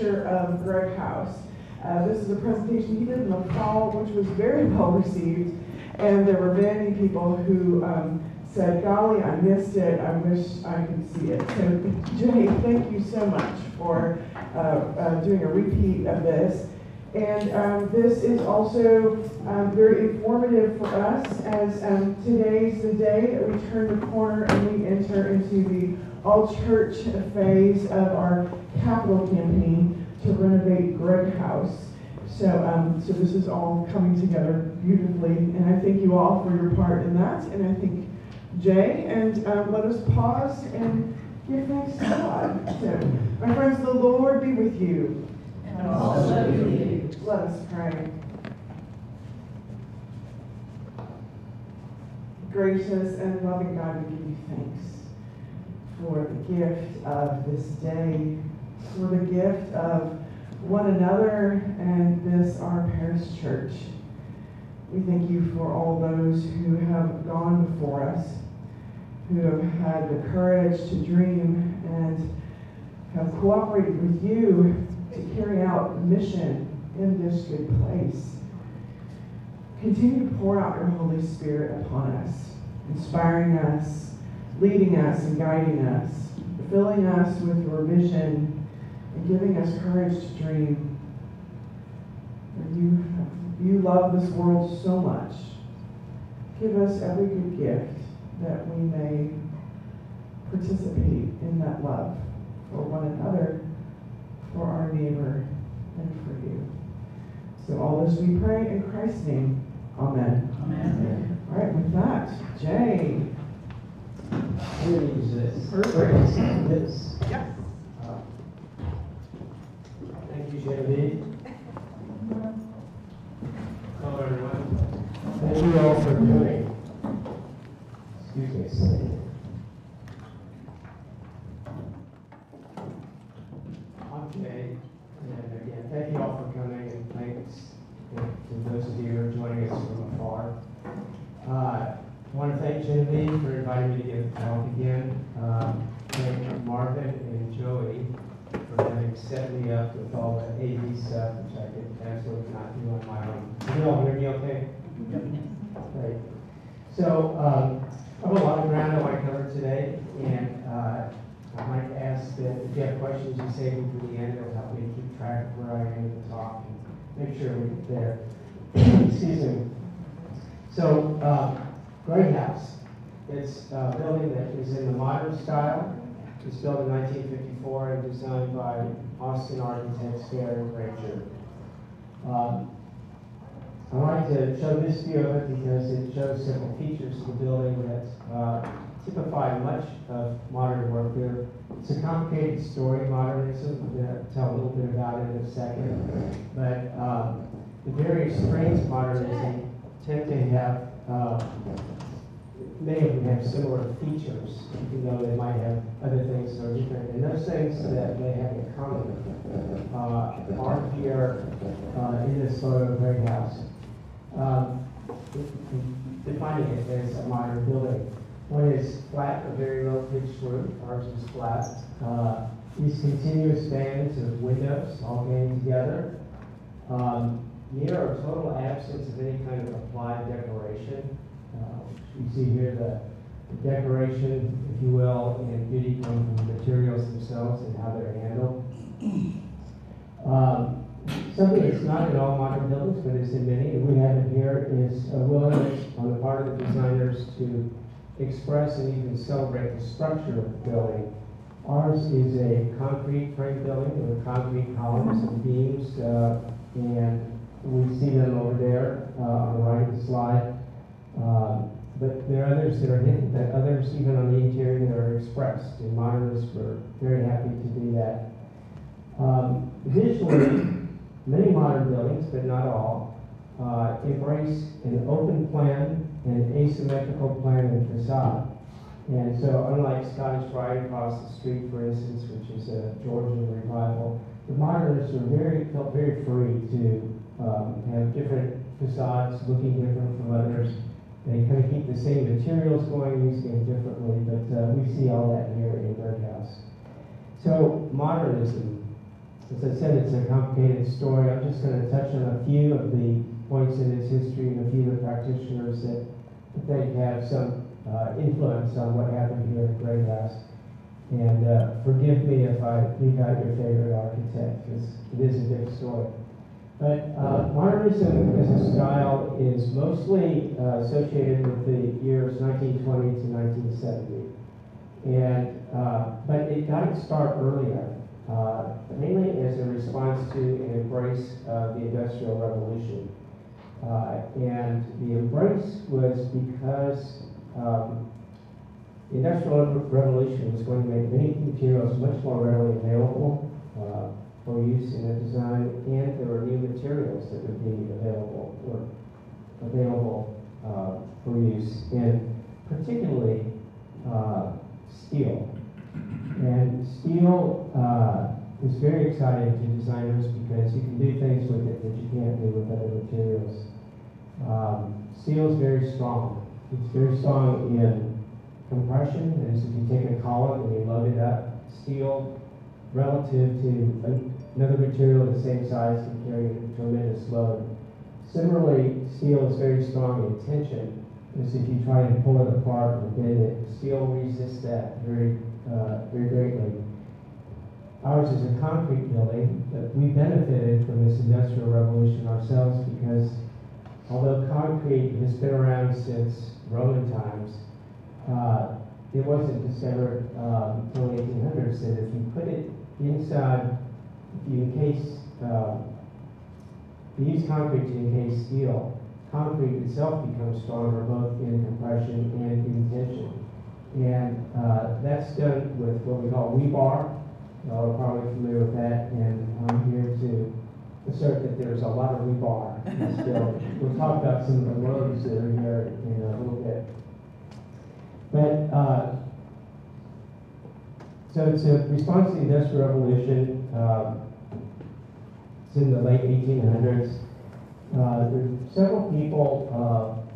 Architecture of Gregg House. This is a presentation he did in the fall, which was very well received, and there were many people who said, golly, I missed it, I wish I could see it. So Jay, thank you so much for doing a repeat of this. And this is also very informative for us, as today's the day that we turn the corner and we enter into the all-church phase of our capital campaign to renovate Gregg House. So this is all coming together beautifully, and I thank you all for your part in that, and I thank Jay, and let us pause and give thanks to God. So, my friends, the Lord be with you. And also with you. Let us pray. Gracious and loving God, we give you thanks for the gift of this day, for the gift of one another and this, our parish church. We thank you for all those who have gone before us, who have had the courage to dream and have cooperated with you to carry out mission in this good place. Continue to pour out your Holy Spirit upon us, inspiring us, leading us and guiding us, filling us with your vision, and giving us courage to dream. You love this world so much. Give us every good gift that we may participate in that love for one another, for our neighbor, and for you. So all this we pray in Christ's name. Amen. Amen. All right, with that, Jay. This. Yeah. Thank you, Genevieve. Hello, everyone. Thank you all for coming. Excuse me a second. I'm Jay, and again, thank you all for coming, and thanks to those of you who are joining us from afar. I want to thank Genevieve for inviting me to give the talk again. Thank Marvin and Joey for having set me up with all the AV stuff, which I could absolutely not do on my own. Can you all hear me okay? Great. So, I have a lot of ground I want to cover today, and I might ask that if you have questions, you save them for the end. It'll help me keep track of where I am in the talk and make sure we get there. Excuse me. So, Gregg House. It's a building that is in the modern style. It was built in 1954 and designed by Austin architects Farrell and Granger. I like to show this view of it because it shows several features of the building that typify much of modern work there. It's a complicated story, modernism. I'm going to tell a little bit about it in a second. But the various strains of modernism tend to have many of them have similar features, even though they might have other things that are different. And those things that they have in common are here in this photo of Gregg House. Defining it as a modern building. One is flat, a very low pitched roof. Ours is flat. These continuous bands of windows all gang together. Near a total absence of any kind of applied decoration. You see here the decoration, if you will, and beauty come from the materials themselves and how they're handled. Something that's not in all modern buildings, but is in many, and we have it here, is a willingness on the part of the designers to express and even celebrate the structure of the building. Ours is a concrete frame building with concrete columns and beams, and we see them over there on the right of the slide. But there are others that are hidden, that others even on the interior that are expressed. And modernists were very happy to do that. Visually, many modern buildings, but not all, embrace an open plan and asymmetrical plan and facade. And so unlike Scottish Rite across the street, for instance, which is a Georgian revival, the modernists felt very free to have different facades looking different from others. They kind of keep the same materials going, use things differently, but we see all that here in Gregg House. So modernism, As I said, it's a complicated story. I'm just going to touch on a few of the points in its history and a few of the practitioners that I think have some influence on what happened here at Gregg House. And forgive me if I leave out your favorite architect, because it is a big story. But modernism as a style is mostly associated with the years 1920 to 1970. And, but it got its start earlier, mainly as a response to an embrace of the Industrial Revolution. And the embrace was because the Industrial Revolution was going to make many materials much more readily available for use in a design, and there were new materials that would be available for use, and particularly steel. And steel is very exciting to designers because you can do things with it that you can't do with other materials. Steel is very strong. It's very strong in compression, and so if you take a column and you load it up, steel relative to another material the same size can carry a tremendous load. Similarly, steel is very strong in tension, because if you try and pull it apart and bend it, steel resists that very greatly. Ours is a concrete building, but we benefited from this Industrial Revolution ourselves because although concrete has been around since Roman times, it wasn't discovered until the 1800s that if you put it inside, if you encase, you use concrete to encase steel, concrete itself becomes stronger both in compression and in tension. And that's done with what we call rebar. Y'all are probably familiar with that, and I'm here to assert that there's a lot of rebar in this building. We'll talk about some of the loads that are here in a little bit. But, so it's a response to the Industrial Revolution. It's in the late 1800s. There are several people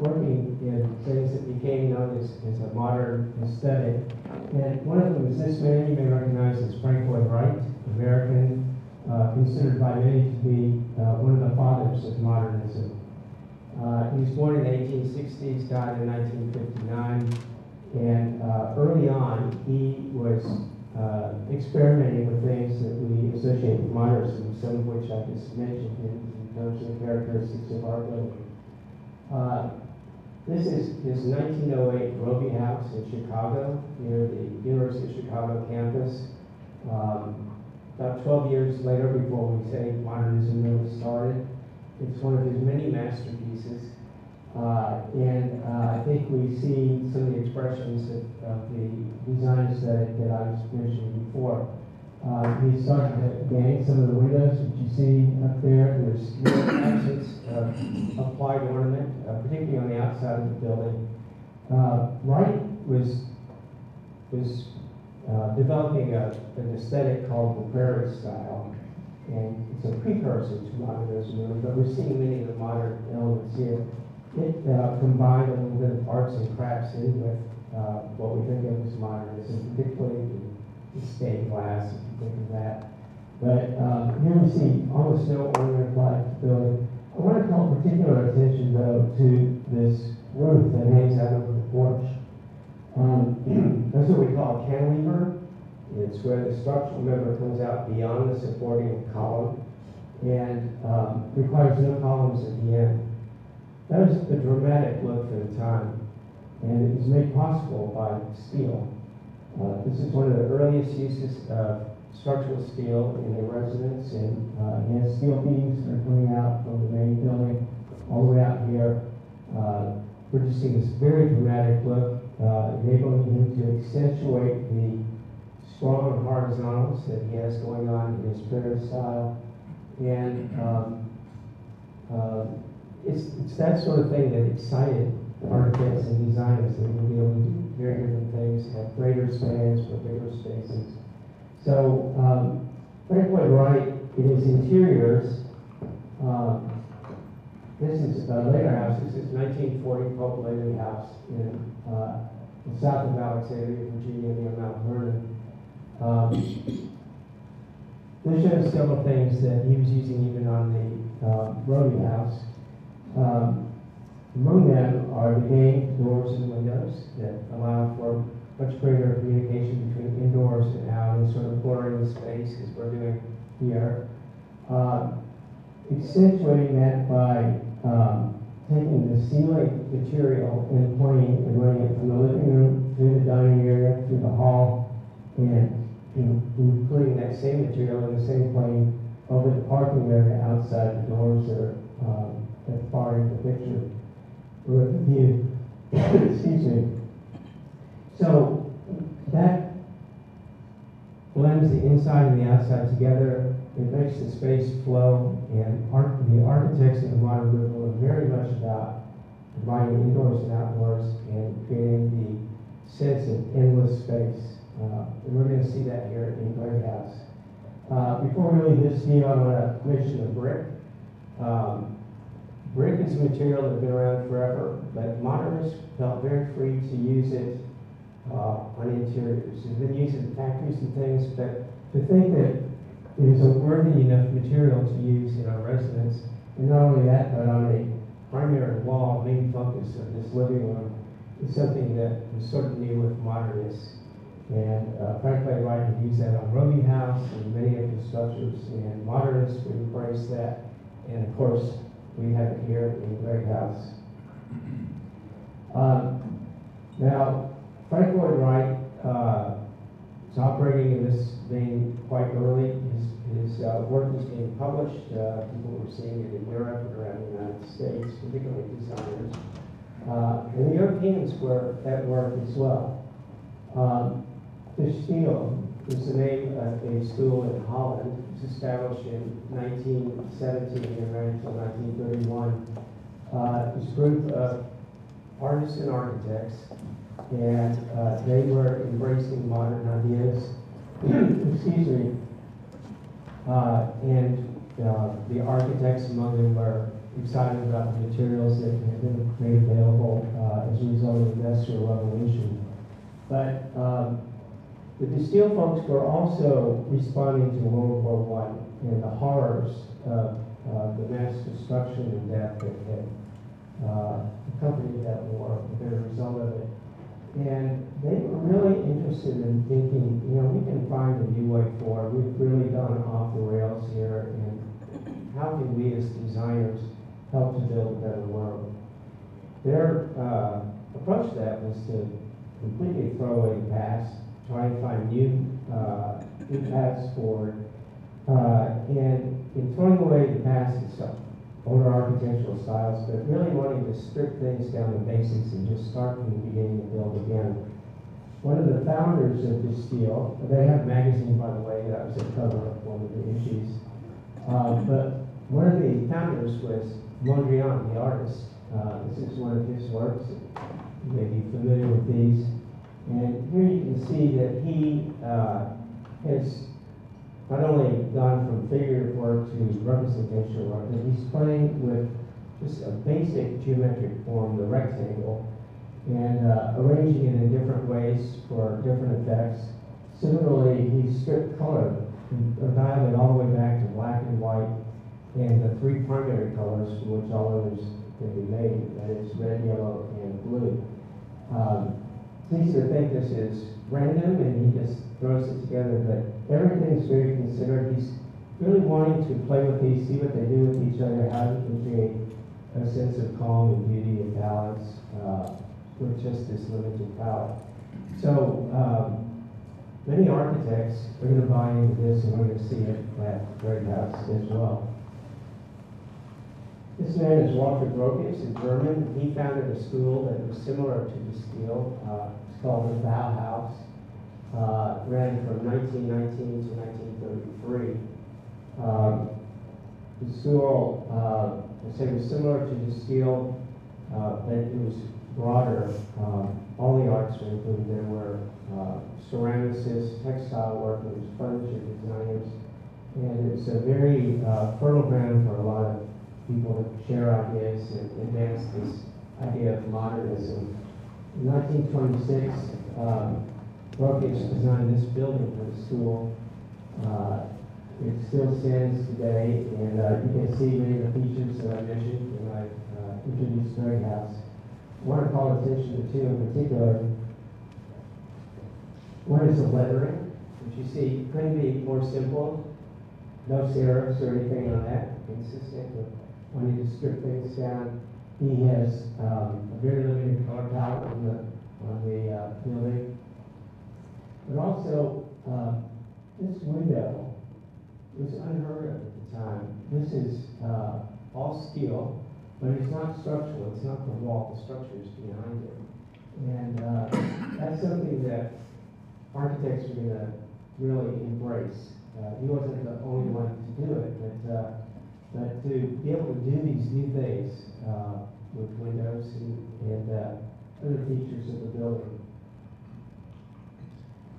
working in things that became known as a modern aesthetic. And one of them is this man you may recognize as Frank Lloyd Wright, American, considered by many to be one of the fathers of modernism. He was born in the 1860s, died in 1959. And early on, he was experimenting with things that we associate with modernism, some of which I just mentioned in terms of the characteristics of our building. This is his 1908 Roby House in Chicago, near the University of Chicago campus. About 12 years later, before we say modernism really started, it's one of his many masterpieces. And I think we see some of the expressions of the design aesthetic that I was mentioning before. He started to gang some of the windows that you see up there. There's real absence of applied ornament, particularly on the outside of the building. Wright was developing an aesthetic called the prairie style, and it's a precursor to modernism, really, but we're seeing many of the modern elements here. It combined a little bit of arts and crafts in with what we think of as modernism, particularly the stained glass, if you think of that. But here we see almost no ornament applied to the building. I want to call particular attention, though, to this roof that hangs out over the porch. That's what we call a cantilever. It's where the structural member comes out beyond the supporting column and requires no columns at the end. That was a dramatic look for the time, and it was made possible by steel. This is one of the earliest uses of structural steel in a residence, and he has steel beams that are coming out from the main building all the way out here, producing this very dramatic look, enabling him to accentuate the strong horizontals that he has going on in his prayer style. And it's that sort of thing that excited architects and designers, that we'll be able to do very different things, have greater spans for bigger spaces. So, Frank Lloyd Wright, in his interiors, this is a later house. This is 1940 Pope Lely House in the south of Alexandria, Virginia, near Mount Vernon. this shows several things that he was using even on the Rody House. Among them are the game doors and windows that allow for much greater communication between indoors and out, and sort of blurring the space as we're doing here. Accentuating that by taking the ceiling material and plane and running it from the living room through the dining area, through the hall, and including that same material in the same plane over the parking area outside the doors that are at the far end of the picture, or the view. Excuse me. So that blends the inside and the outside together. It makes the space flow, and the architects of the modern liberal are very much about combining indoors and outdoors and creating the sense of endless space. And we're going to see that here in Gregg House. Before we leave this deal, I want to mention the brick. Brick is a material that's been around forever, but modernists felt very free to use it on interiors. They've been used in factories and things, but to think that it is a worthy enough material to use in our residence, and not only that, but on a primary wall, main focus of this living room, is something that was sort of new with modernists. And Frank Lloyd Wright had used that on Rody House and many of his structures, and modernists would embrace that. And of course, we have it here in Gregg House. Now, Frank Lloyd Wright is operating in this vein quite early. His work is being published. People were seeing it in Europe and around the United States, particularly designers. And the Europeans were at work as well. Steel is the name of a school in Holland. It was established in 1917 and ran until 1931. It was a group of artists and architects, and they were embracing modern ideas. Excuse me. And the architects among them were excited about the materials that had been made available as a result of the Industrial Revolution. But the steel folks were also responding to World War I and the horrors of the mass destruction and death that had accompanied that war, as a result of it. And they were really interested in thinking, you know, we can find a new way forward. We've really gone off the rails here, and how can we as designers help to build a better world? Their approach to that was to completely throw away the past, try and find new paths forward, and in throwing away the past itself, older architectural styles, but really wanting to strip things down to basics and just start from the beginning and build again. One of the founders of this steel, they have a magazine, by the way, that was the cover of one of the issues, but one of the founders was Mondrian, the artist. This is one of his works. You may be familiar with these. And here you can see that he has not only gone from figurative work to representational work, but he's playing with just a basic geometric form, the rectangle, and arranging it in different ways for different effects. Similarly, he stripped color and dialed it all the way back to black and white, and the three primary colors from which all others can be made, that is red, yellow, and blue. It's easy to think this is random and he just throws it together, but everything's very considered. He's really wanting to play with these, see what they do with each other, how he can create a sense of calm and beauty and balance with just this limited palette. So many architects are going to buy into this, and we're going to see it at Gregg House as well. This man is Walter Gropius, a German. He founded a school that was similar to the steel. It's called the Bauhaus. Ran from 1919 to 1933. The school, I say, was similar to the steel, but it was broader. All the arts were included. There were ceramicists, textile workers, furniture designers, and it was a very fertile ground for a lot of people to share ideas and advance this idea of modernism. In 1926, Gropius designed this building for the school. It still stands today, and you can see many of the features that I mentioned when I introduced Gregg House. I want to call attention to two in particular. One is the lettering, which you see couldn't be more simple. No serifs or anything on that, consistent with wanting to strip things down. He has a very limited color palette on the building. But also, this window was unheard of at the time. This is all steel, but it's not structural. It's not the wall. The structure is behind it. And that's something that architects are going to really embrace. He wasn't the only one to do it, but to be able to do these new things with windows and other features of the building.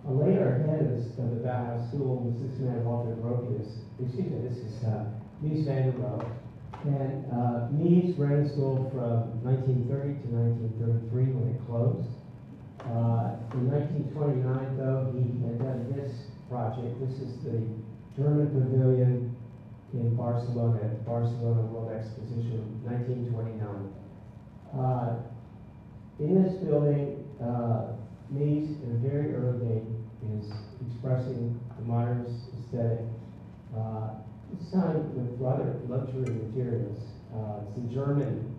A later head of the Bauhaus School was this man, Walter Gropius. Excuse me, this is Mies van der Rohe. And Mies ran the school from 1930 to 1933 when it closed. In 1929, though, he had done this project. This is the German Pavilion in Barcelona, at the Barcelona World Exposition, 1929. In this building, Mies, in a very early date, is expressing the modernist aesthetic. This time with rather luxury materials. It's the German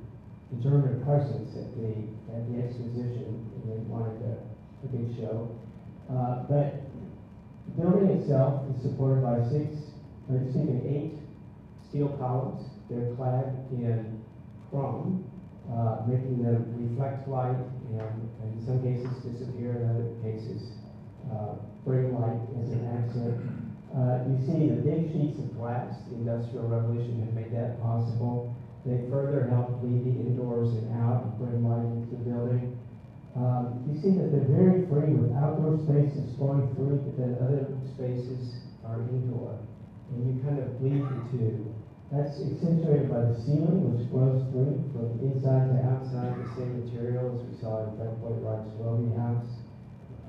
presence at the exposition, and they wanted a big show. But the building itself is supported by 8 steel columns. They're clad in chrome, making them reflect light and in some cases disappear, in other cases bring light as an accent. You see the big sheets of glass. The Industrial Revolution had made that possible. They further helped lead the indoors and out and bring light into the building. You see that they're very free with outdoor spaces flowing through, but then other spaces are indoor. And you kind of bleed the two. That's accentuated by the ceiling, which flows through from inside to outside, the same material as we saw in Frank Lloyd Wright's Welby House.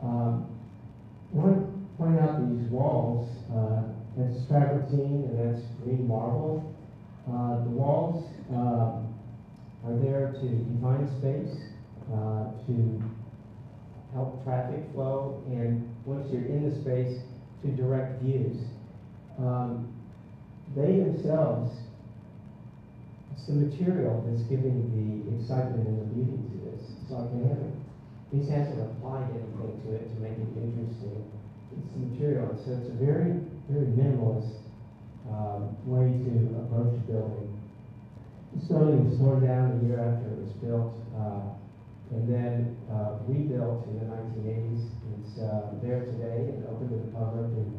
I want to point out these walls. That's travertine and that's green marble. The walls are there to define space, to help traffic flow, and once you're in the space, to direct views. They themselves, it's the material that's giving the excitement and the beauty to this. It's like this hasn't applied anything to it to make it interesting. It's the material, so it's a very, very minimalist way to approach a building. This building was torn down a year after it was built, and then rebuilt in the 1980s. It's there today and open to the public. And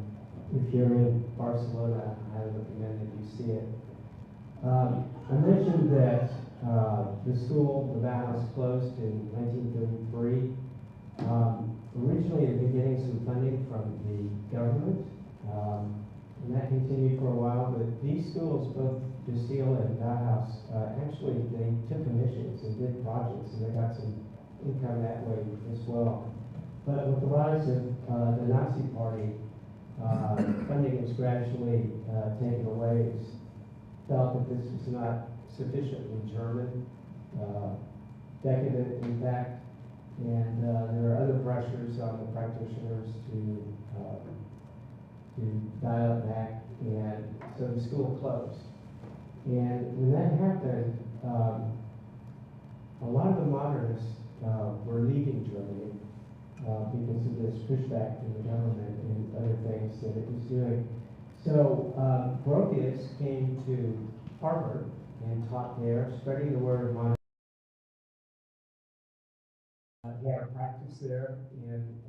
if you're in Barcelona, I highly recommend that you see it. I mentioned that the school, the Bauhaus, closed in 1933. Originally, it had been getting some funding from the government, and that continued for a while. But these schools, both Lucille and Bauhaus, actually they took commissions and did projects, and they got some income that way as well. But with the rise of the Nazi Party, funding was gradually taken away. It was felt that this was not sufficiently German, decadent in fact, and there are other pressures on the practitioners to dial it back, and so the school closed. And when that happened, a lot of the modernists were leaving Germany because of this pushback from the government and other things that it was doing. So Gropius came to Harvard and taught there, spreading the word of modernism. He had a practice there in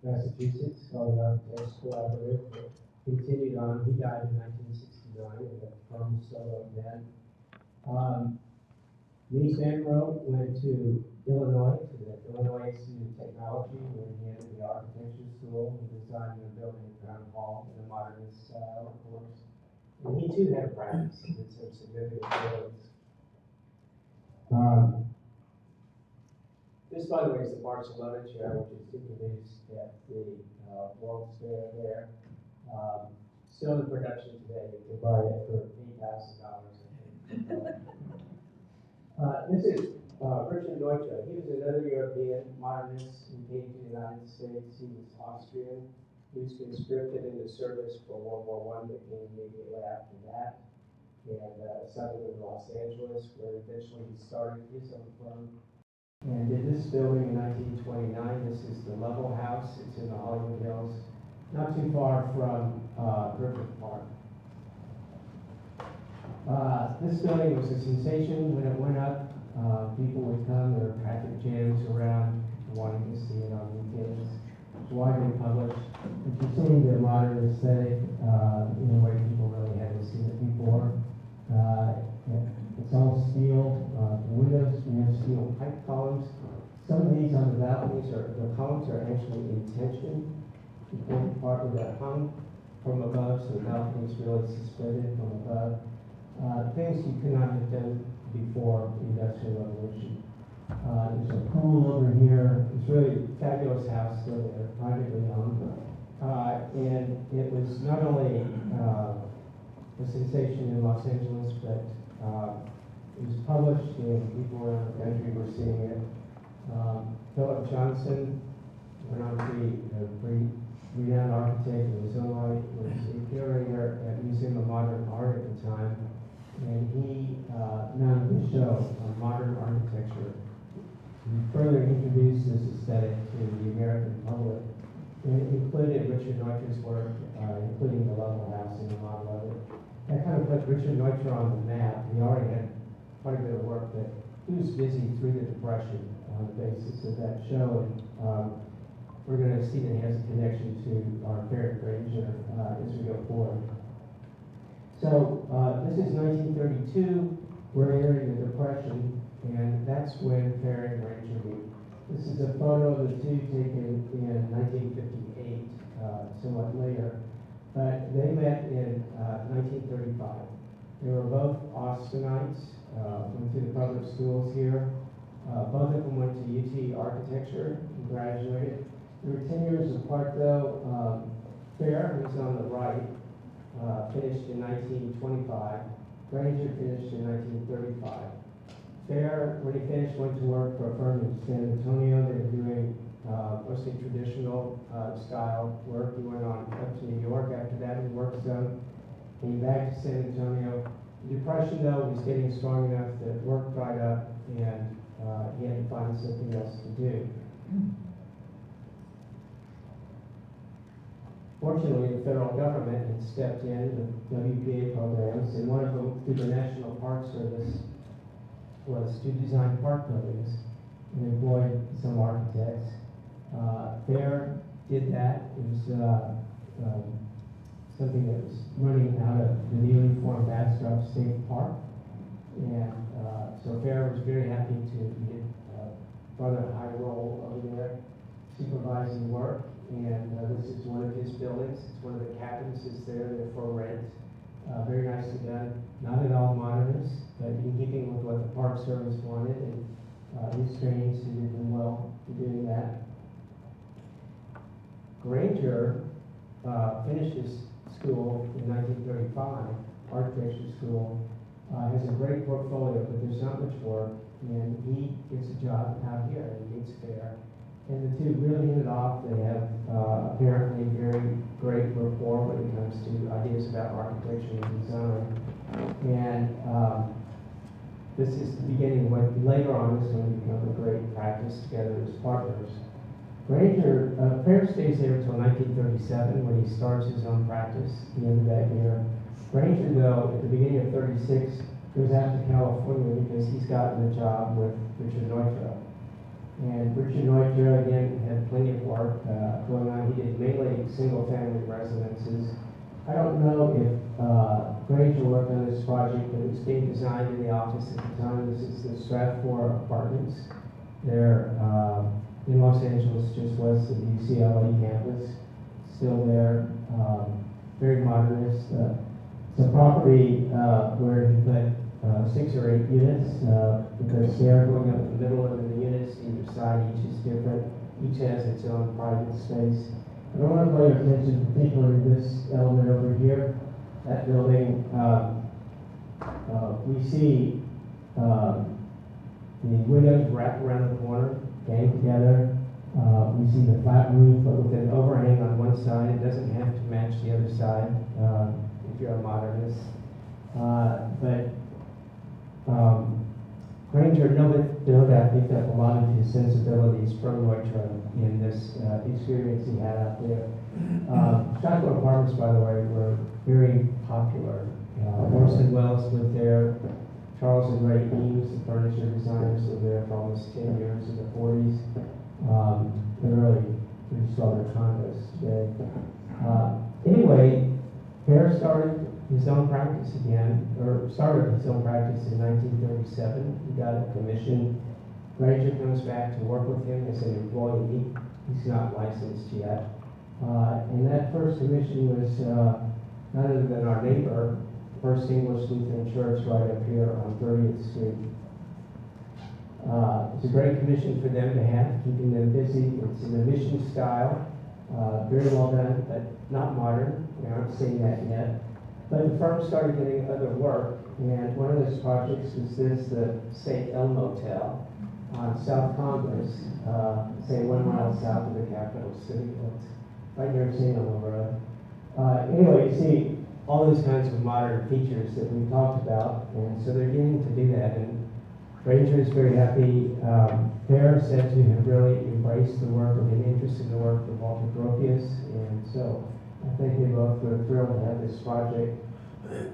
Massachusetts called the Architecture Collaborative. That continued on. He died in 1969, and the firm was still up then. Mies van der Rohe went to Illinois, to the Illinois Institute of Technology, where he entered the architecture school and designed a building at Brown Hall in a modernist style, of course. And he too had a practice and did some significant buildings. This, by the way, is the Barcelona chair, which is introduced at the World's Fair there. still in production today. You can buy it for $8,000, I think. This is Richard Neutra. He was another European modernist who came to the United States. He was Austrian. He was conscripted into service for World War I, that came immediately after that, and settled in Los Angeles, where eventually he started his own firm. And did this building in 1929. This is the Level House. It's in the Hollywood Hills, not too far from Griffith Park. This building was a sensation when it went up. People would come, there were traffic jams around, wanting to see it on weekends. It's widely published. If you've seen the modern aesthetic, in a way people really hadn't seen it before. It's all steel. The windows, you have steel pipe columns. Some of these on the balconies, the columns are actually in tension. The important part where they're hung from above, so the balcony is really suspended from above. Things you could not have done before the Industrial Revolution. There's a pool over here. It's really a fabulous house still there, privately owned. And it was not only a sensation in Los Angeles, but it was published and people around the country were seeing it. Philip Johnson went on to be a great renowned architect in his own right, was a curator at Museum of Modern Art at the time. And he mounted the show on modern architecture. He further introduced this aesthetic to the American public. And it included Richard Neutra's work, including the Level House and the model of it. That kind of put Richard Neutra on the map. He already had quite a bit of work, but he was busy through the Depression on the basis of that show. And we're going to see that he has a connection to our parent Granger as we go forward. So this is 1932. We're entering the Depression, and that's when Fair and Granger meet. This is a photo of the two taken in 1958, somewhat later. But they met in 1935. They were both Austinites, went to the public schools here. Both of them went to UT Architecture and graduated. They were 10 years apart though. Fair, who's on the right, finished in 1925. Granger finished in 1935. Fair, when he finished, went to work for a firm in San Antonio. They were doing mostly traditional style work. He went on up to New York after that and worked some. Came back to San Antonio. The Depression, though, was getting strong enough that work dried up and he had to find something else to do. Fortunately, the federal government had stepped in with WPA programs, and one of them, through the National Park Service, was to design park buildings and employed some architects. Fair did that. It was something that was running out of the newly formed Bastrop State Park. And so Fair was very happy to be brought a high role over there, supervising work. And this is one of his buildings. It's one of the cabins that's there. They're for rent. Very nicely done. Not at all modernist, but in keeping with what the Park Service wanted. And his training suited him well to doing that. Granger finished his school in 1935, architecture school. Has a great portfolio, but there's not much work. And he gets a job out here and meets Fair. And the two really hit it off. They have apparently very great rapport when it comes to ideas about architecture and design. And this is the beginning of what later on is going to become a great practice together as partners. Granger, Fair stays there until 1937 when he starts his own practice at the end of that year. Granger, though, at the beginning of 36, goes out to California because he's gotten a job with Richard Neutra. And Richard Neutra, again, had plenty of work going on. He did mainly single-family residences. I don't know if Granger worked on this project, but it was being designed in the office at the time. This is the Stratford Apartments. They're in Los Angeles, just west of the UCLA campus. Still there, very modernist. It's a property where he put 6 or 8 units with a stair going up the middle, and then the units either side, each is different. Each has its own private space. I don't want to draw your attention particularly to this element over here, that building. We see the windows wrap around the corner, gang together. We see the flat roof, but with an overhang on one side. It doesn't have to match the other side if you're a modernist. Granger, no doubt, picked up a lot of his sensibilities from Neutra in this experience he had out there. Shotgun apartments, by the way, were very popular. Orson Welles lived there. Charles and Ray Eames, the furniture designers, lived there for almost 10 years in the 40s. They're really pretty strong condos today. Anyway, Farrell started his own practice again, or started his own practice in 1937. He got a commission. Granger comes back to work with him as an employee. He's not licensed yet. And that first commission was none other than our neighbor, First English Lutheran Church right up here on 30th Street. It's a great commission for them to have, keeping them busy. It's in a mission style, very well done, but not modern. We aren't seeing that yet. But the firm started getting other work, and one of those projects was the St. Elmo Motel on South Congress, say 1 mile south of the capital city. It's right near St. Elmo Road. Anyway, you see all those kinds of modern features that we talked about, and so they're getting to do that. And Granger is very happy. Farrell said to have really embraced the work or been interested in the work of Walter Gropius, and so I think they both were thrilled to have this project.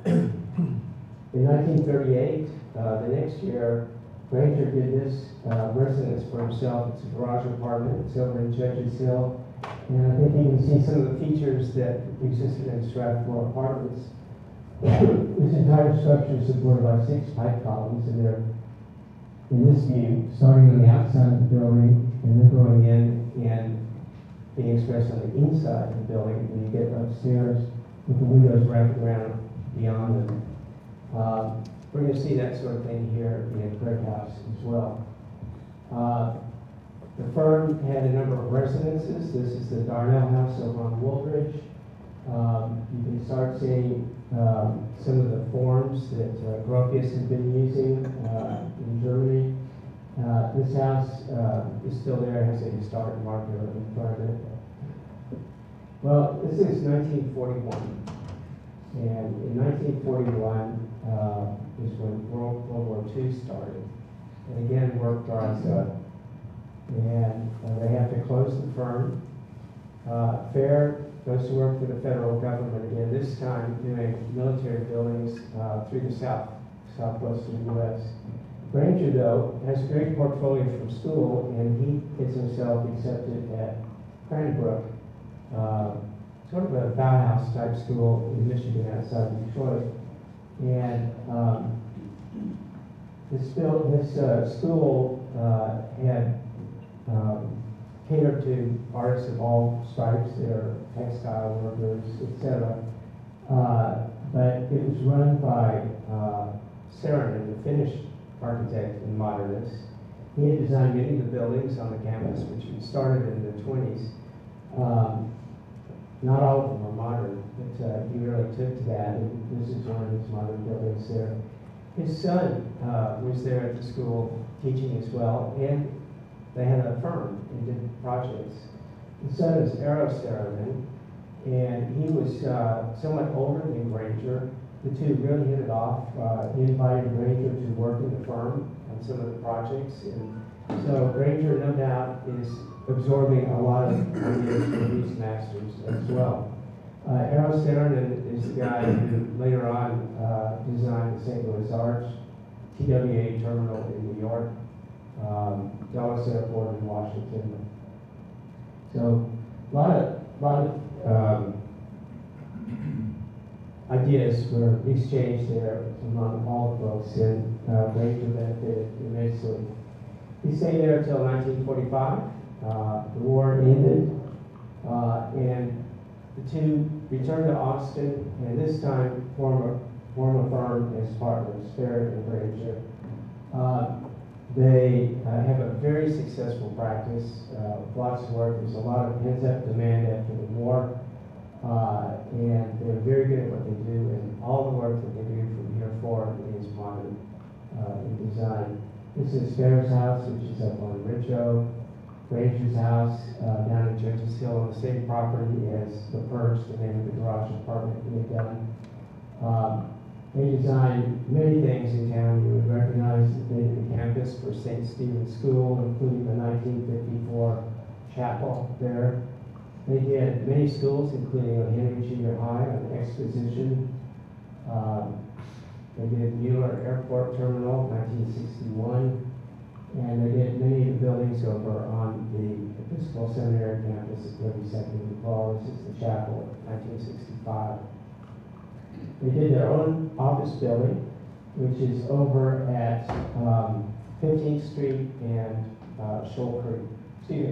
In 1938, the next year, Granger did this residence for himself. It's a garage apartment. It's over in Judges Hill. And I think you can see some of the features that existed in Stratford apartments. This entire structure is supported by 6 pipe columns, and they're in this view, starting on the outside of the building and then going in and being expressed on the inside of the building when you get upstairs with the windows wrapped around beyond them. We're going to see that sort of thing here in Gregg House as well. The firm had a number of residences. This is the Darnell House over on Woolbridge. You can start seeing some of the forms that Gropius had been using in Germany. This house is still there, has a historic marker in front of it. Well, this is 1941. And in 1941 is when World War II started. And again, work dries up. And they have to close the firm. Fair goes to work for the federal government again, this time doing military buildings through the southwestern U.S. Granger, though, has a great portfolio from school, and he gets himself accepted at Cranbrook, sort of a Bauhaus type school in Michigan outside of Detroit. And this school had catered to artists of all stripes, their textile workers, etc. But it was run by Saarinen, the Finnish architect and modernist. He had designed many of the buildings on the campus, which had started in the 20s. Not all of them are modern, but he really took to that, and this is one of his modern buildings there. His son was there at the school teaching as well, and they had a firm and did projects. His son is Saarinen, and he was somewhat older than Granger. The two really hit it off. He invited Granger to work in the firm on some of the projects, and so Granger, no doubt, is absorbing a lot of ideas from these masters as well. Saarinen is the guy who later on designed the St. Louis Arch, TWA Terminal in New York, Dulles Airport in Washington. So a lot of ideas were exchanged there among all the folks, and Granger benefited immensely. He stayed there until 1945. The war ended, and the two returned to Austin, and this time form a firm as partners, Fair and Granger. They have a very successful practice, lots of work. There's a lot of pent-up demand after the war, and they're very good at what they do, and all the work that they do from here forward is modern in design. This is Farrell's house, which is up on Ridge Road. Granger's house down in Judges Hill on the same property as the Perch, the name of the garage apartment we had done. They designed many things in town. You would recognize that they did the campus for St. Stephen's School, including the 1954 chapel there. They did many schools, including Henry Junior High on Exposition. They did Mueller Airport Terminal, 1961. And they did many of the buildings over on the Episcopal Seminary campus at 32nd and Paul. This is the chapel, 1965. They did their own office building, which is over at 15th Street and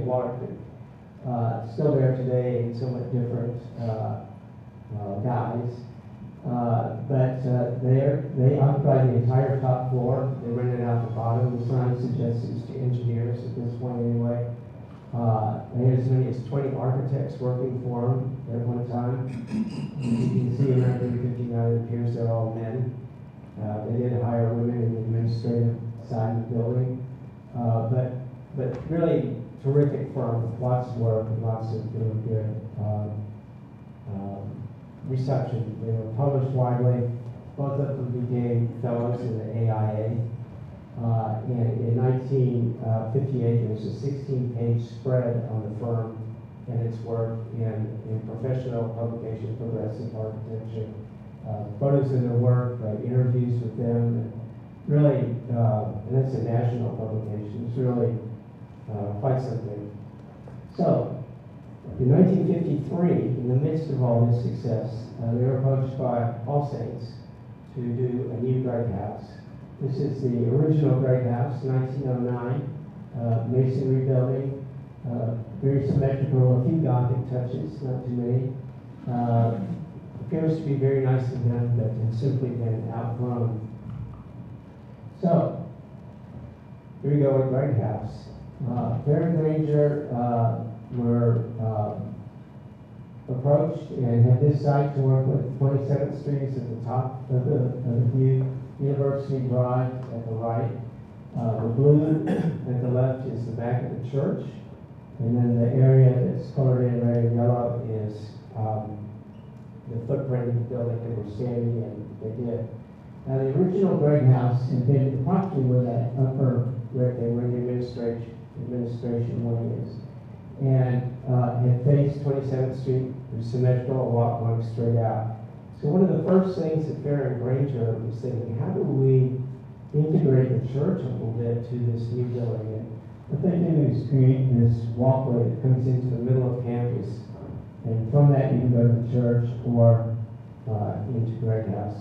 Water Creek. Still there today, and somewhat different guys. But they occupy the entire top floor. They rented out the bottom. The sign suggests it's to engineers at this point anyway. They had as many as 20 architects working for them at one time. You can see in 1959, it appears they're all men. They did hire women in the administrative side of the building. But really terrific firm, lots of work and lots of really good reception. They were published widely. Both of them became fellows in the AIA. And in 1958, there was a 16-page spread on the firm and its work in professional publication, Progressive Architecture. Photos of their work, interviews with them, and really, and that's a national publication. It's really quite something. So, in 1953, in the midst of all this success, they were approached by All Saints to do a new Gregg House. This is the original Gregg House, 1909, masonry building, very symmetrical, a few Gothic touches, not too many. Appears to be very nicely done, but has simply been outgrown. So, here we go with Gregg House. Farrell and Granger were approached and had this site to work with. 27th Street is at the top of the view. University Drive at the right. The blue at the left is the back of the church. And then the area that's colored in red and yellow is the footprint of the building they were standing in. They did. Now the original Gregg House had been approximately where that upper where the administration wing is. And it faced 27th Street. It was symmetrical, a walk going straight out. So one of the first things that Farrell and Granger was thinking, how do we integrate the church a little bit to this new building? And what they do is create this walkway that comes into the middle of campus. And from that you can go to the church or into Gregg House.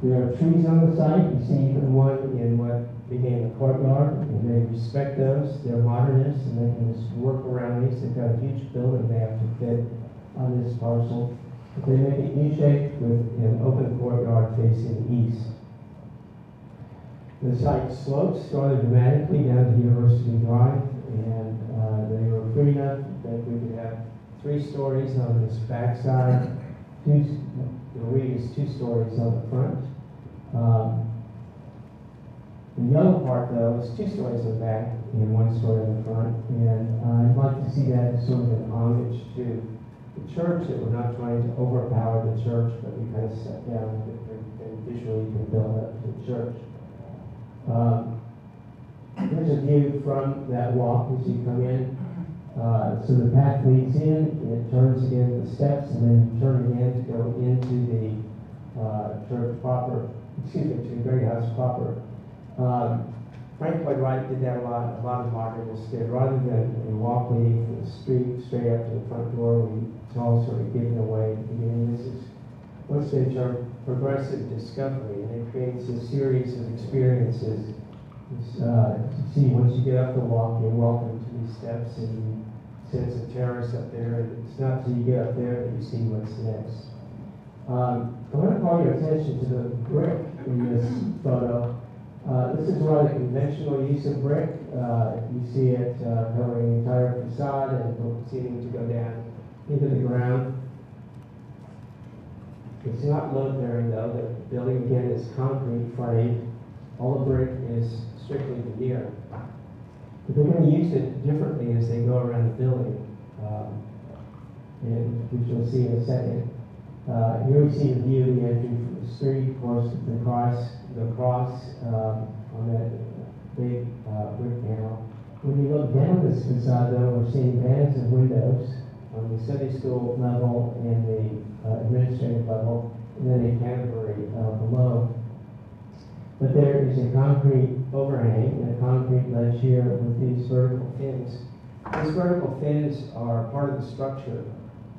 There are trees on the site. You see even one in what became the courtyard, and they respect those. They're modernists, and they can just work around these. They've got a huge building they have to fit on this parcel. But they make it U-shaped with an open courtyard facing east. The site slopes rather dramatically down to University Drive, and they were free enough that we could have 3 stories on this backside. The reed is 2 stories on the front. The yellow part, though, is 2 stories in the back and 1 story in the front. And I'd like to see that as sort of an homage to the church, that we're not trying to overpower the church, but we kind of sat down and visually can build up to the church. Here's a view from that walk as you come in. So the path leads in, and it turns again to the steps, and then turn again to go into the church proper, to the Gregg House proper. Frank Lloyd Wright did that a lot of modernists did. Rather than a walk leading from the street straight up to the front door, it's all sort of given away at the beginning. This is what's they term progressive discovery, and it creates a series of experiences. You see, once you get up the walk, you're welcome to these steps, and you sense a terrace up there. It's not till you get up there that you see what's next. I want to call your attention to the brick in this photo. This is more the conventional use of brick. You see it covering the entire facade and proceeding to go down into the ground. It's not load bearing though. The building again is concrete framed. All the brick is strictly veneer. But they're going to use it differently as they go around the building, and which you'll see in a second. Here we see the view of the entry from the street, of course, the cross on that big brick panel. When you look down this facade, though, we're seeing bands of windows on the Sunday school level and the administrative level, and then a canterbury below. But there is a concrete overhang and a concrete ledge here with these vertical fins. These vertical fins are part of the structure.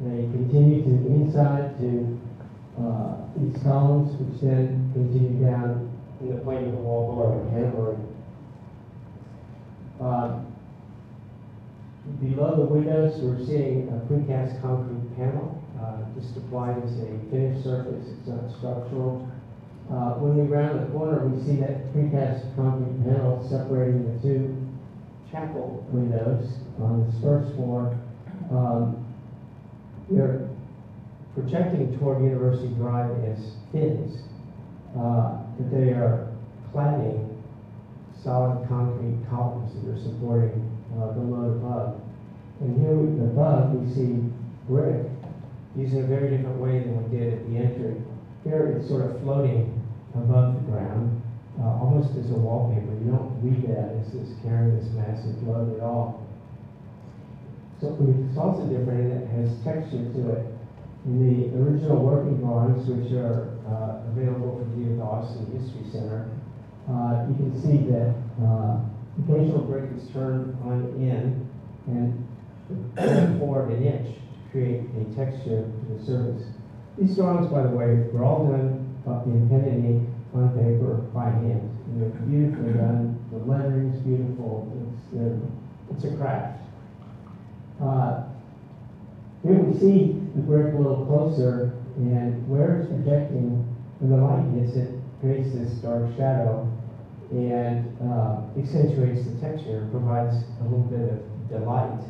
They continue to the inside to these columns, which then continue down in the plane of the wall below the canterbury. Below the windows, we're seeing a precast concrete panel just applied as a finished surface. It's not structural. When we round the corner, we see that precast concrete panel separating the two chapel windows on this first floor. They're projecting toward University Drive as fins, but they are cladding solid concrete columns that are supporting the load above. And here above we see brick used in a very different way than we did at the entry. Here it's sort of floating above the ground, almost as a wallpaper. You don't read that as this carrying this massive load at all. So it's also different in that it has texture to it. In the original working drawings, which are available for view at the Austin History Center, you can see that occasional brick is turned on end and forward an inch to create a texture to the surface. These drawings, by the way, were all done in pen and ink on paper by hand. And they're beautifully done. The lettering is beautiful. It's a craft. Here we see the brick a little closer, and where it's projecting, when the light hits it, creates this dark shadow and accentuates the texture, provides a little bit of delight.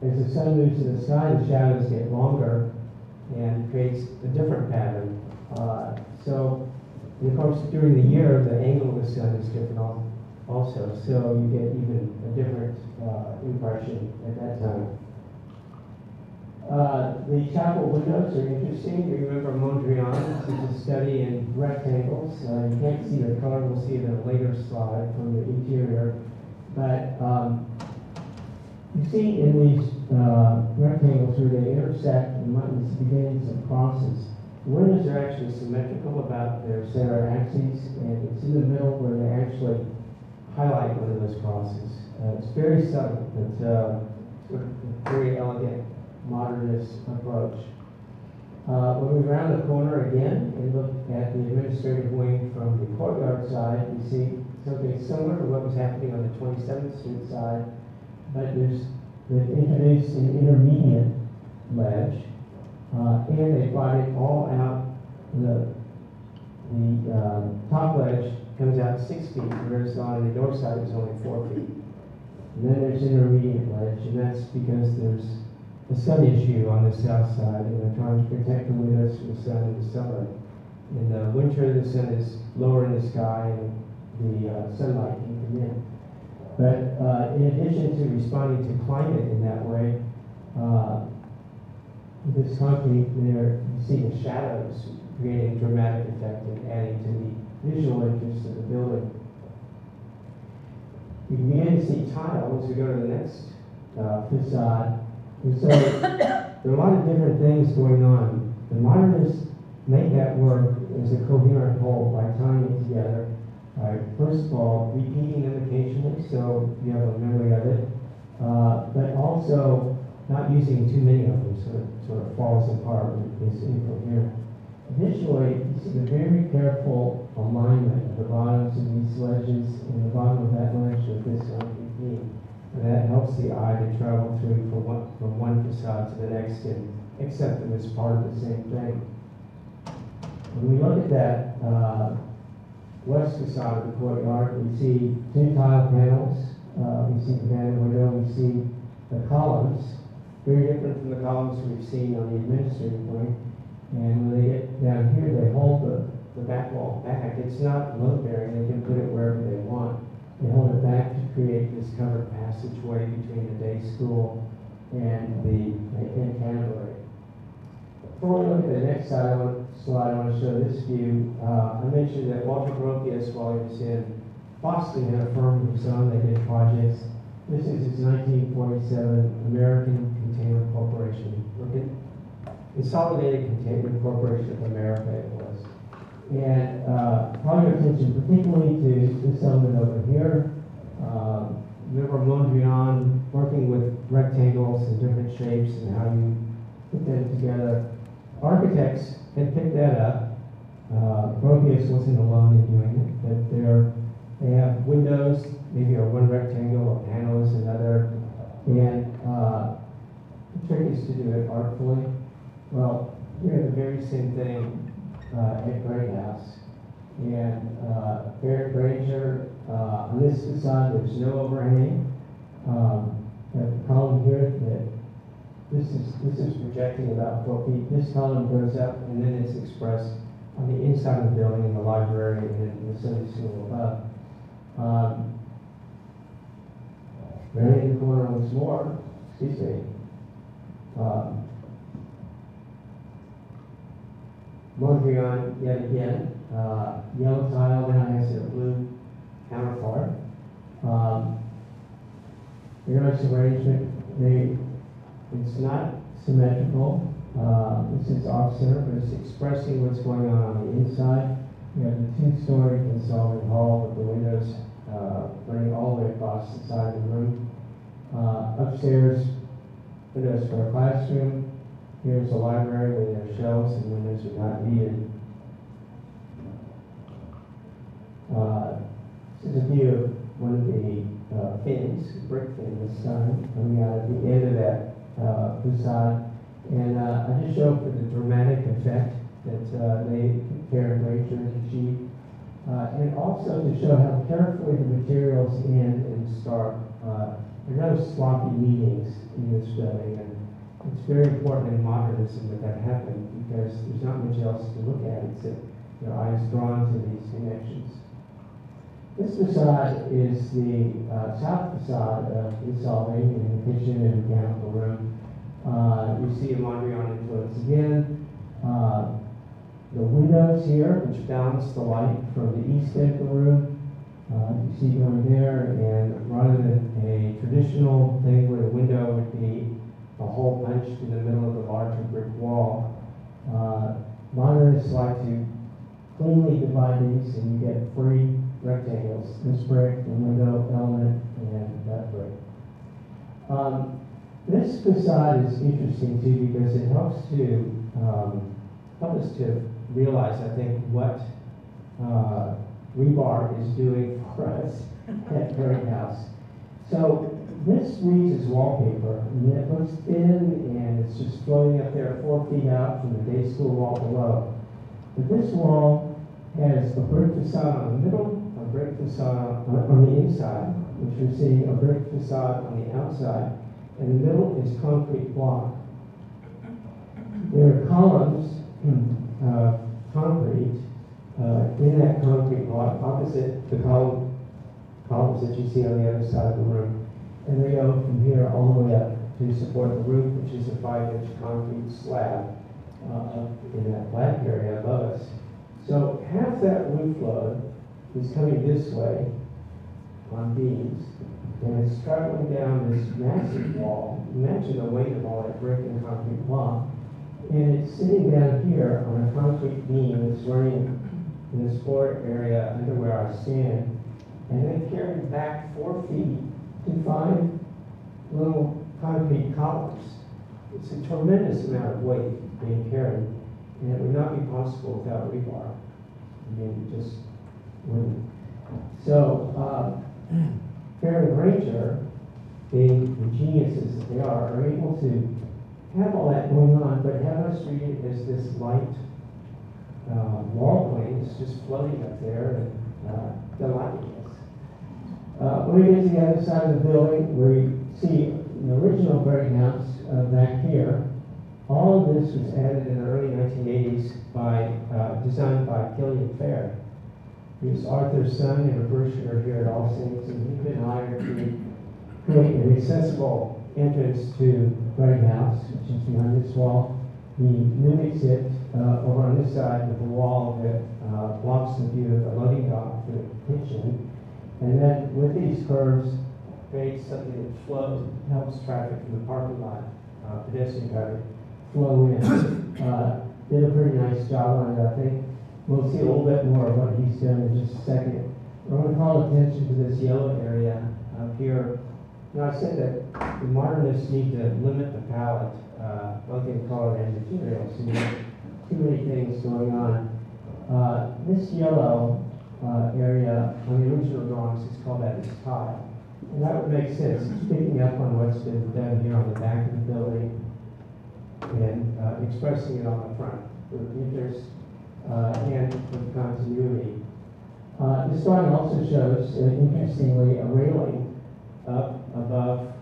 As the sun moves to the sky, the shadows get longer and creates a different pattern. And of course, during the year, the angle of the sun is different also, so you get even a different impression at that time. The chapel windows are interesting. You remember Mondrian, this is a study in rectangles. You can't see the color, we'll see it in a later slide from the interior. But you see in these rectangles where they intersect and these beginnings of crosses. The windows are actually symmetrical about their center axes, and it's in the middle where they actually highlight one of those crosses. It's very subtle, but sort of a very elegant modernist approach. When we round the corner again and look at the administrative wing from the courtyard side, we see something similar to what was happening on the 27th Street side, but they've introduced an intermediate ledge, and they brought it all out. The top ledge comes out 6 feet, whereas on the north side it's only 4 feet. And then there's intermediate ledge, and that's because there's a sun issue on the south side, and they're trying to protect the windows from the sun in the summer. In the winter, the sun is lower in the sky, and the sunlight can come in. But in addition to responding to climate in that way, this concrete there, you see the shadows creating a dramatic effect and adding to the visual interest of the building. You can begin to see tile as we go to the next facade. And so there are a lot of different things going on. The modernists make that work as a coherent whole by tying it together. First of all, repeating them occasionally so you have a memory of it, but also not using too many of them so it sort of falls apart and is incoherent. Additionally, you see the very careful alignment of the bottoms of these ledges and the bottom of that ledge with this concrete beam. And that helps the eye to travel through from one facade to the next and accept them as part of the same thing. When we look at that west facade of the courtyard, we see two tile panels. We see the banner window. We see the columns, very different from the columns we've seen on the administrative wing. And when they get down here, they hold the back wall back. It's not load-bearing. They can put it wherever they want. They hold it back to create this covered passageway between the day school and the cantilever. Before we look at the next slide, I want to show this view. I mentioned that Walter Gropius, while he was in Boston, had a firm of his own. They did projects. This is his 1947 American Container Corporation. Look at Consolidated Container Corporation of America it was. And call your attention particularly to this element over here. Remember Mondrian working with rectangles and different shapes and how you put them together. Architects had picked that up. Gropius wasn't alone in doing it, but they have windows, maybe one rectangle, a panel is another, and the trick is to do it artfully. Well, we have the very same thing at Gregg House. And Granger, on this facade, there's no overhang. At the column here, this is projecting about 4 feet. This column goes up, and then it's expressed on the inside of the building, in the library, and in the Sunday school above. Right in the corner once more, excuse me. Mondrian, yet again, yellow tile, now has a blue counterpart. Very nice arrangement. It's not symmetrical. This is off-center, but it's expressing what's going on the inside. We have the two-story consolidate hall with the windows running all the way across the side of the room. Upstairs, windows for a classroom. Here's a library where there are shelves and windows are not needed. This is a view of one of the fins, brick fin this time, coming out at the end of that facade. And I just show for the dramatic effect that Karen Granger achieved. And also to show how carefully the materials end and start. There are no sloppy meetings in this building. And it's very important in modernism that happened because there's not much else to look at except your eyes drawn to these connections. This facade is the south facade of Insolving in the kitchen and mechanical room. You see a Mondrian influence again. The windows here, which balance the light from the east end of the room. You see going there, and rather than a traditional thing where the window would be a hole punched in the middle of the larger brick wall, modernists like to cleanly divide these, and you get 3 rectangles: this brick, the window element, and that brick. This facade is interesting too because it helps us to realize, I think, what rebar is doing for us at Gregg House. So this reads as wallpaper, and it looks thin, and it's just floating up there 4 feet out from the day school wall below. But this wall has a brick facade on the middle, a brick facade on the inside, which we're seeing a brick facade on the outside, and the middle is concrete block. There are columns of concrete in that concrete block opposite the columns that you see on the other side of the room. And they go from here all the way up to support the roof, which is a 5-inch concrete slab in that black area above us. So half that roof load is coming this way on beams, and it's traveling down this massive wall. Imagine the weight of all that brick and concrete block. And it's sitting down here on a concrete beam that's running in this floor area under where I stand, and then carried back 4 feet to 5 little concrete columns. It's a tremendous amount of weight being carried, and it would not be possible without rebar. I mean, it just wouldn't. So, Fair and Granger, being the geniuses that they are able to have all that going on, but have us read it as this light wall plane that's just floating up there, and delighted us. When we get to the other side of the building, we see the original Gregg House back here. All of this was added in the early 1980s designed by Killian Fair. He was Arthur's son and a parishioner here at All Saints, and he'd been hired to create an accessible entrance to Gregg House, which is behind this wall. He mimics it over on this side with a wall that blocks the view of the loading dock for the kitchen. And then with these curves, creates something that flows, helps traffic from the parking lot, pedestrian traffic, flow in. Did a pretty nice job on it, I think. We'll see a little bit more of what he's done in just a second. I want to call attention to this yellow area up here. You know, I said that the modernists need to limit the palette, both in color and material, so you have too many things going on. This yellow area on the original drawings is called that as tile. And that would make sense. It's picking up on what's been done here on the back of the building and expressing it on the front for interest and for continuity. This drawing also shows, interestingly, a railing up above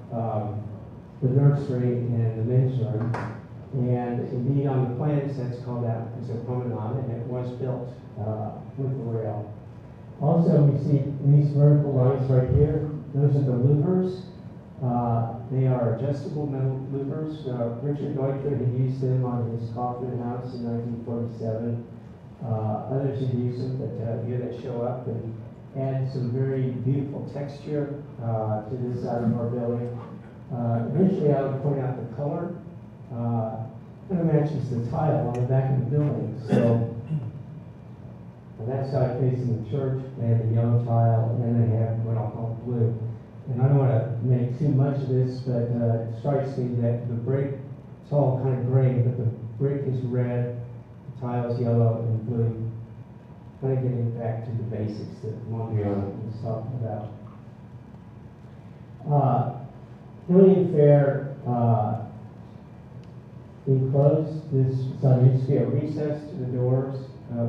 the nursery and the men's room. And indeed, on the plans, that's called out as a promenade, and it was built with the rail. Also, we see these vertical lines right here. Those are the louvers. They are adjustable metal louvers. Richard Neutron had used them on his Kaufman house in 1947. Others have used them, but here they show up and add some very beautiful texture to this side of our building. Initially, I would point out the color. It matches the tile on the back of the building. So on that side facing the church, they have the yellow tile, and they have what I'll call blue. And I don't want to make too much of this, but it strikes me that the brick, it's all kind of gray, but the brick is red, the tile is yellow and blue. Kind of getting back to the basics that Mondrian was talking about. Killian Fair enclosed this, so there used to be a recess to the doors.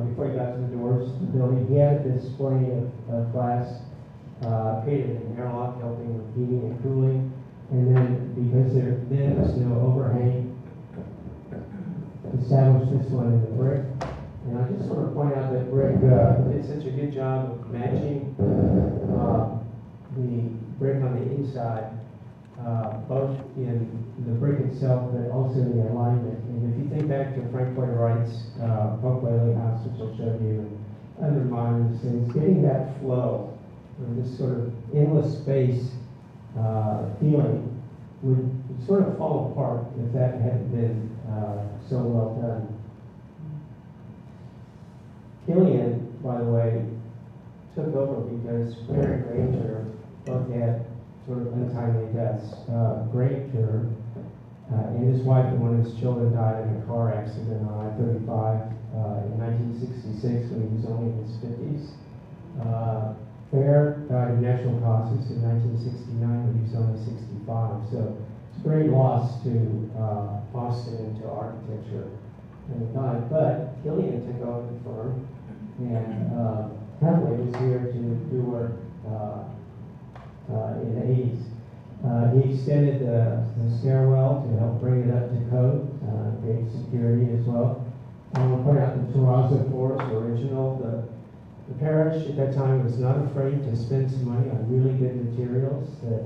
Before you got to the doors of the building, he had a display of glass, created an airlock helping with heating and cooling. And then, because there then was no overhang, established this one in the brick. And I just want to point out that Gregg did such a good job of matching the brick on the inside, both in the brick itself, but also in the alignment. And if you think back to Frank Lloyd Wright's Buck Whaley House, which I'll show you, and other modern things, getting that flow, or this sort of endless space feeling, would sort of fall apart if that hadn't been so well done. Killian, by the way, took over because Fair and Granger both had sort of untimely deaths. Granger and his wife and one of his children died in a car accident on I-35 in 1966 when he was only in his 50s. Fair died of natural causes in 1969 when he was only 65. So it's a great loss to Boston and to architecture and the time. But Killian took over the firm and happily was here to do work in the 80s. He extended the stairwell to help bring it up to code, create security as well. I want to point out the terrazzo floors were original. The parish at that time was not afraid to spend some money on really good materials that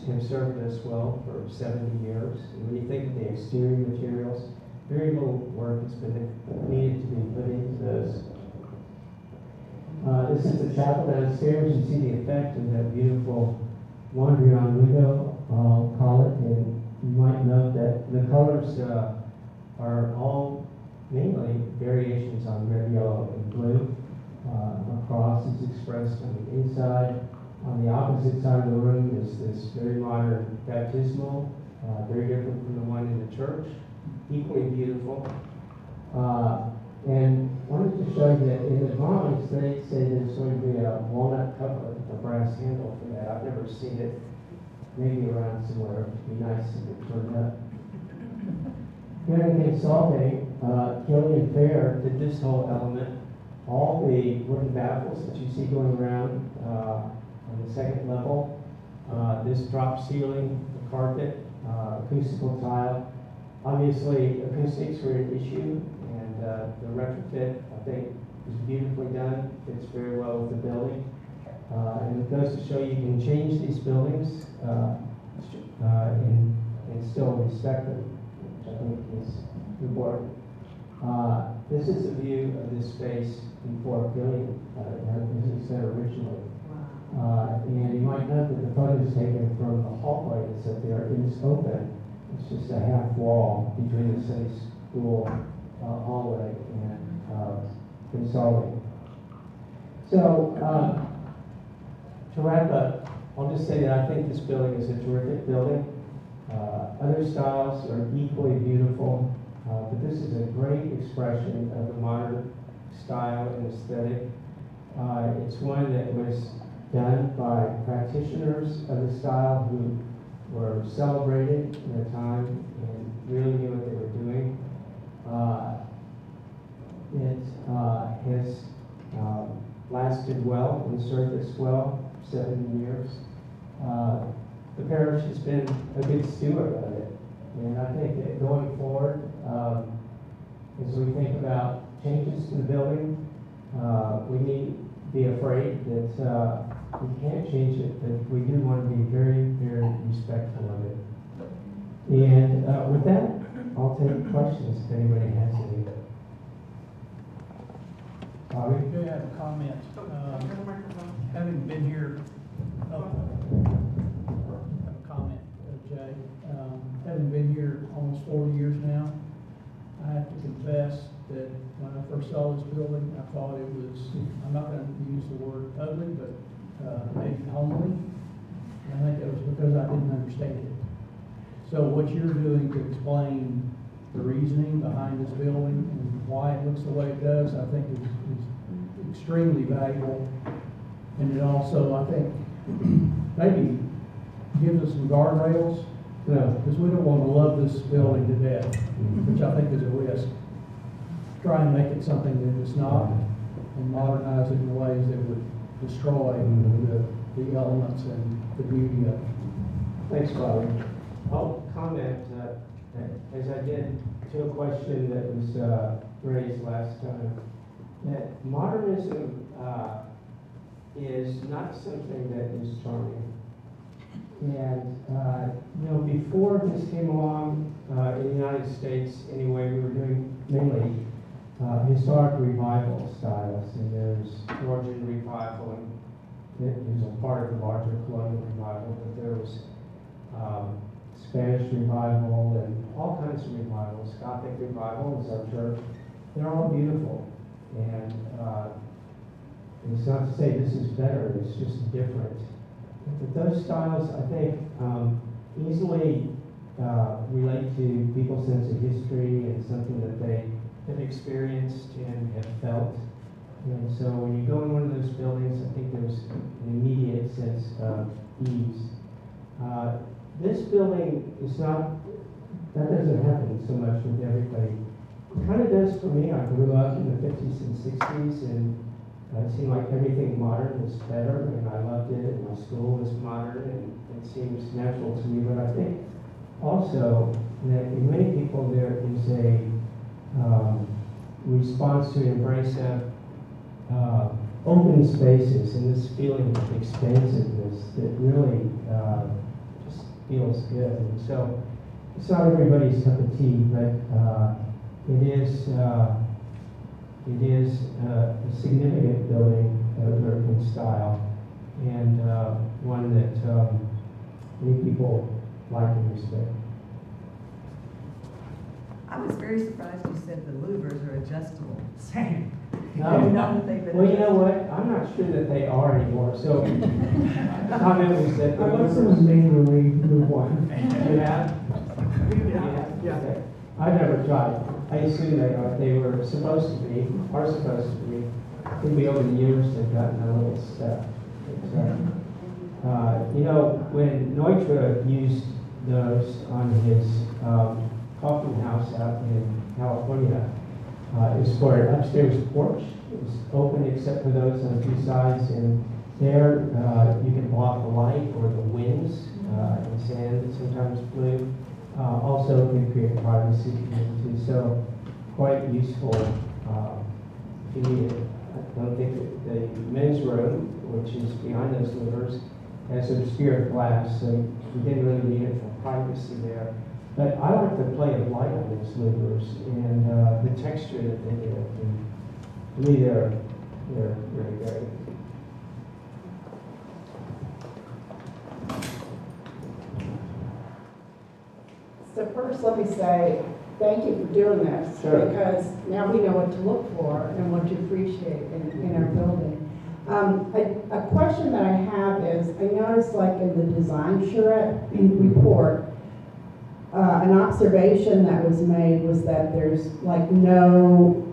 have served us well for 70 years. And when you think of the exterior materials, very little work has been needed to be put into those. This is the chapel downstairs. You see the effect of that beautiful Mondrian window, I'll call it. And you might note that the colors are all mainly variations on red, yellow, and blue. A cross is expressed on the inside. On the opposite side of the room is this very modern baptismal, very different from the one in the church, equally beautiful. And wanted to show you that in the drawings they say there's going to be a walnut cover, a brass handle for that. I've never seen it. Maybe around somewhere. It'd be nice if it turned up. Here in consulting, Killian Fair did this whole element all the wooden baffles that you see going around on the second level. This drop ceiling, the carpet, acoustical tile. Obviously, acoustics were an issue, and the retrofit, I think, is beautifully done. Fits very well with the building. And it goes to show you can change these buildings and still respect them, which I think is important. This is a view of this space in Fort Gilliam, as it said originally. And you might note that the photo is taken from the hallway that's up there. It is open. It's just a half wall between the Sunday school hallway and consulting. So, to wrap up, I'll just say that I think this building is a terrific building. Other styles are equally beautiful, but this is a great expression of the modern style and aesthetic. It's one that was done by practitioners of the style who were celebrated in a time and really knew what they were doing. It has lasted well and served us well, 7 years. The parish has been a good steward of it, and I think that going forward, as we think about changes to the building, we need to be afraid that we can't change it, but we do want to be very, very respectful of it. And with that, I'll take questions if anybody has any. Bobby? I do have a comment. Having been here, I have a comment, Jay. Having been here almost 40 years now, I have to confess that when I first saw this building, I thought it was, I'm not going to use the word ugly, but maybe homely. And I think that was because I didn't understand it. So what you're doing to explain the reasoning behind this building and why it looks the way it does, I think is extremely valuable. And it also, I think, maybe gives us some guardrails, because we don't want to love this building to death, which I think is a risk. Try and make it something that it's not, and modernize it in ways that would destroy the elements and the beauty of it. Thanks, Bobby. I'll comment, as I did, to a question that was raised last time, that modernism is not something that is charming. And, before this came along, in the United States, anyway, we were doing mainly historic revival styles, and there's Georgian revival, and it was a part of the larger colonial revival, but there was Spanish revival and all kinds of revivals. Gothic revival is our church. They're all beautiful, and it's not to say this is better, it's just different. But those styles, I think, easily relate to people's sense of history and something that they have experienced and have felt. And so when you go in one of those buildings, I think there's an immediate sense of ease. This building is not, that doesn't happen so much with everybody. It kind of does for me. I grew up in the 50s and 60s, and it seemed like everything modern was better, and I loved it, and my school was modern, and it seems natural to me. But I think also that in many people there is a response to embrace of open spaces and this feeling of expansiveness that really just feels good. And so it's not everybody's cup of tea, but it is a significant building of American style, and one that many people like and respect. I was very surprised you said the louvers are adjustable. Same. No, Not that they've been well, you know adjusted. what? I'm not sure that they are anymore. So, the comment was that the I love louvers. someone manually move one. You have? Yeah. Okay. I've never tried. I assume they were supposed to be, are supposed to be. Maybe over the years they've gotten a little stuck. When Neutra used those on his coffin house out in California, is for an upstairs porch. It's open except for those on two sides, and there you can block the light or the winds and sand that sometimes blew. Also can create privacy too, so quite useful if you need it. I don't think that the men's room, which is behind those louvers, has obscured glass, so we didn't really need it for privacy there. But I like the play of light on those louvers and the texture that they give. And to me, they're really great. So first, let me say thank you for doing this. Sure. Because now we know what to look for and what to appreciate in our building. A question that I have is, I noticed like in the design charrette report, an observation that was made was that there's like no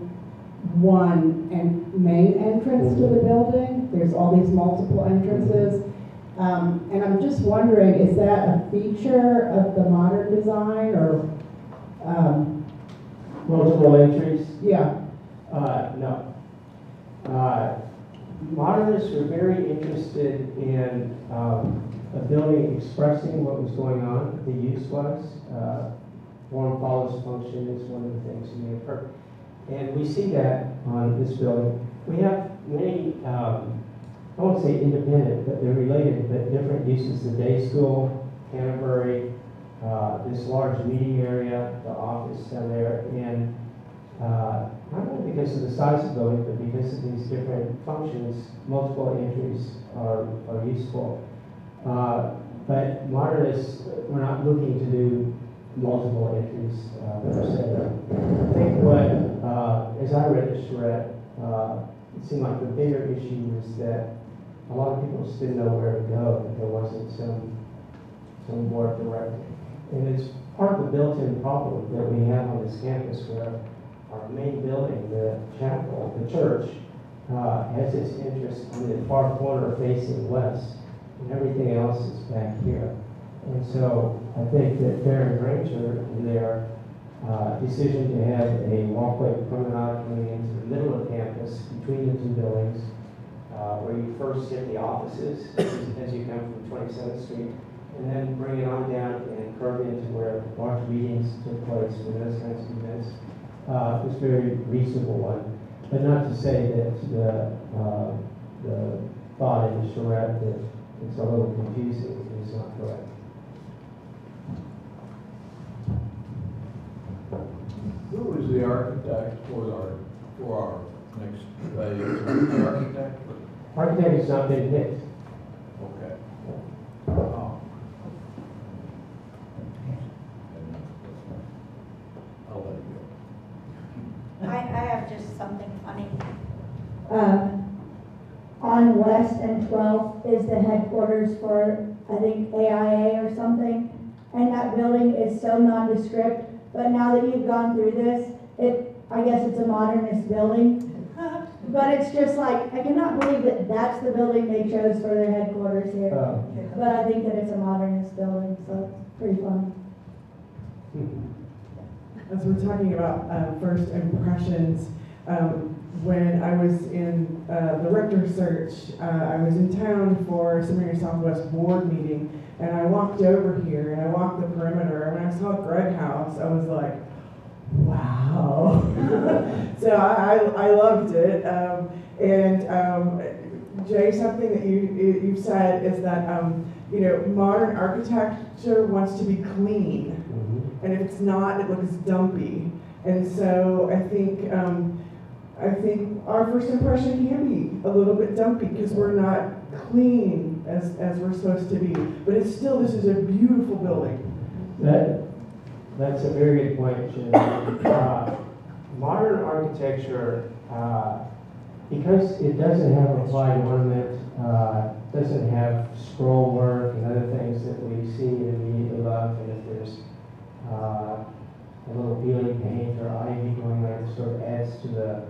one main entrance to the building. There's all these multiple entrances. And I'm just wondering, is that a feature of the modern design or? Multiple entries? Yeah. No. Modernists were very interested in a building expressing what was going on, what the use was. Form follows function is one of the things in the perfect. And we see that on this building. We have many, I won't say independent, but they're related, but different uses. The day school, Canterbury, this large meeting area, the office down there, and not only because of the size of the building, but because of these different functions, multiple entries are useful. But modernists, we're not looking to do multiple entries per se. I think what, as I read the charrette, it seemed like the bigger issue was that a lot of people just didn't know where to go, that there wasn't some more direct. And it's part of the built-in problem that we have on this campus where our main building, the chapel, the church, has its interest in the far corner facing west, and everything else is back here. And so I think that Fair and Granger, in their decision to have a walkway promenade coming into the middle of campus between the two buildings, where you first hit the offices as you come from 27th Street, and then bring it on down and curve into where large meetings took place for those kinds of events. Was a very reasonable one, but not to say that the thought in the charrette that it's a little confusing is not correct. Who is the architect for our next phase? The architect? Architect has not been picked. Okay. I'll let you go. I have just something funny. On West and 12th is the headquarters for, I think, AIA or something. And that building is so nondescript, but now that you've gone through this, I guess it's a modernist building. But it's just like, I cannot believe that that's the building they chose for their headquarters here. But I think that it's a modernist building, so it's pretty fun. As we're talking about first impressions, when I was in the rector search, I was in town for Seminary Southwest board meeting, and I walked over here and I walked the perimeter, and when I saw Gregg House, I was like, wow. So I loved it. Jay, something that you've said is that modern architecture wants to be clean. And if it's not, it looks dumpy. And so I think our first impression can be a little bit dumpy because we're not clean as we're supposed to be. But it's still, this is a beautiful building. That's a very good point, Jim. Modern architecture, because it doesn't have applied ornament, doesn't have scroll work and other things that we see and immediately love, and if there's a little peeling paint or ivy going on, it sort of adds to the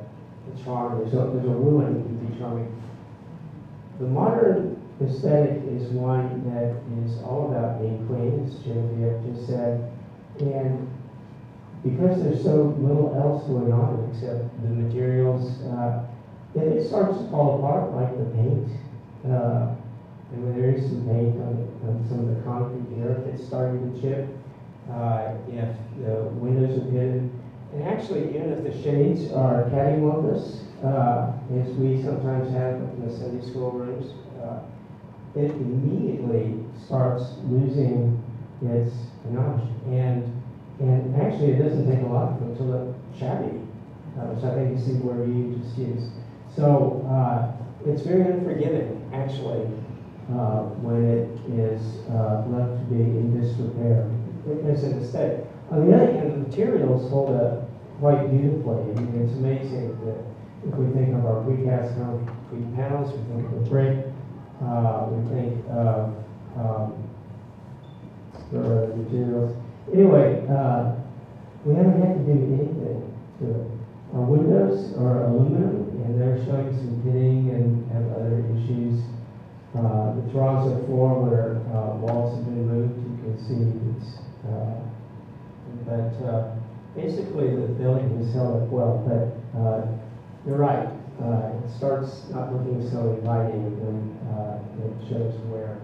charm. There's a ruin that can be charming. The modern aesthetic is one that is all about being clean, as Genevieve just said, and because there's so little else going on except the materials, if it starts to fall apart, like the paint, and when there is some paint on some of the concrete here, if it's starting to chip, if the windows are pitted, and actually even if the shades are cattywampus, as we sometimes have in the Sunday school rooms, it immediately starts losing its panache. And actually, it doesn't take a lot until it's shabby, which I think is the word you just used. So it's very unforgiving, actually, when it is left to be in disrepair. It's a mistake. On the other hand, the materials hold up quite beautifully. I mean, it's amazing that if we think of our precast concrete panels, we think of the brick, we think of the materials. Anyway, we haven't had to do anything to it. Our windows are aluminum, and they're showing some pitting and have other issues. The terrazzo floor where walls have been moved, you can see it's, but basically the building has held up well. But you're right, it starts not looking so inviting when it shows wear.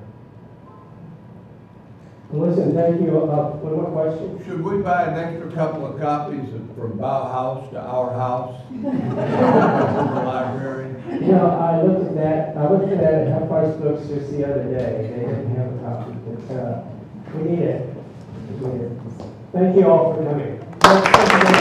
Listen, thank you. One more question? Should we buy an extra couple of copies from Bauhaus to our house? From the library? You know, I looked at that at Half Price Books just the other day. They didn't have a copy, but we need it. Thank you all for coming.